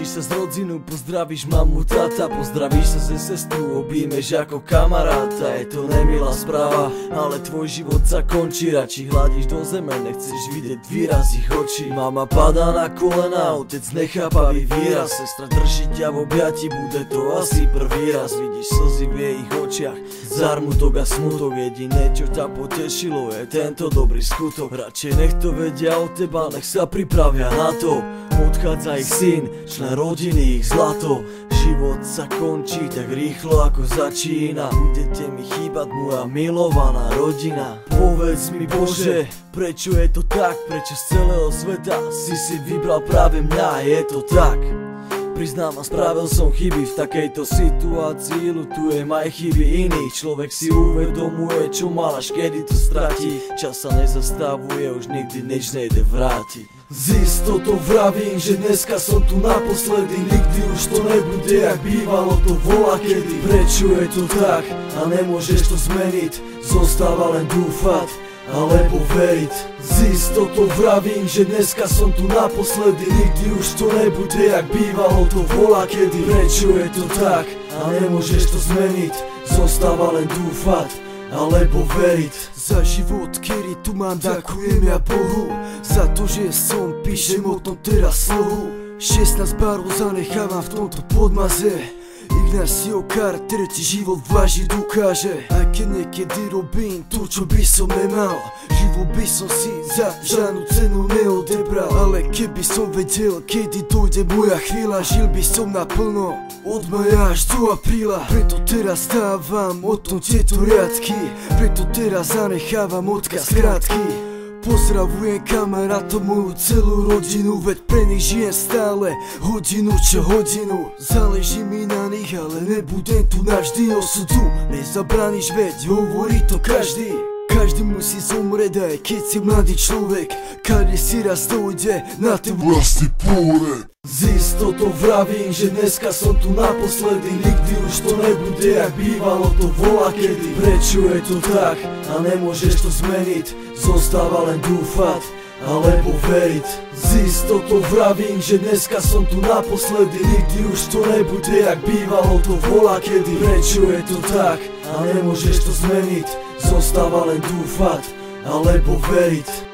Tešíš sa z rodzinu, pozdravíš mamu, tata, pozdravíš sa ze sestru, objímeš ako kamaráta. Je to nemilá správa, ale tvoj život sa končí. Radšej hľadíš do zeme, nechceš vidieť výraz ich očí. Mama padá na kolena, otec nechápavý výraz, sestra drží ťa v objati, bude to asi prvý raz. Vidíš slzy v jej očiach, zármutok a smutok, jediné čo ťa potešilo je tento dobrý skutok. Radšej nech to vedia o teba, nech sa pripravia na to. Odchádza ich syn, člen rodiny ich zlato. Život sa končí tak rýchlo ako začína. Budete mi chýbať moja milovaná rodina. Povedz mi Bože, prečo je to tak? Prečo z celého sveta si vybral práve mňa? Je to tak? Priznám, spravil som chyby v takejto situácii, ľutujem aj chyby iných. Človek si uvedomuje, čo mal, až kedy to stratí. Čas sa nezastavuje, už nikdy nič nejde vrátiť. Z istotou vravím, že dneska som tu naposledy, nikdy už to nebude jak bývalo to volakedy. Prečo je to tak a nemôžeš to zmeniť? Zostáva len dúfať alebo veriť. Z istotou vravím, že dneska som tu naposledy, nikdy už to nebude jak bývalo to volakedy. Prečo je to tak a nemôžeš to zmeniť? Zostáva len dúfať alebo veriť. Za život, ktorý tu mám, ďakujem ja Bohu. Za to, že som, píšem o tom teraz slohu. 16 barov zanechávam v tomto podmaze. Ignacio Carter ti život vážiť ukáže. Aj keď niekedy robím to, čo by som nemal, život by som si za žiadnu cenu neodebral. Ale keby som vedel, kedy dojde moja chvíľa, žil by som naplno od maja až do apríla. Preto teraz stávam o tom tieto riadky, preto teraz zanechávam odkaz krátky. Pozdravujem kamarátov, moju celú rodinu, veď pre nich žijem stále, hodinu čo hodinu. Záleží mi na nich, ale nebudem tu navždy, osudu nezabrániš, veď hovorí to každý. Každý musí zomrieť, aj keď si mladý človek, kade si raz dojde na ten vlastný pôrek. Z istotou vravím, že dneska som tu naposledy, nikdy už to nebude jak bývalo to volakedy. Prečo je to tak a nemôžeš to zmeniť? Zostáva len dúfať alebo veriť. Z istotou vravím, že dneska som tu naposledy, nikdy už to nebude jak bývalo to volakedy. Prečo je to tak a nemôžeš to zmeniť? Zostáva len dúfať alebo veriť.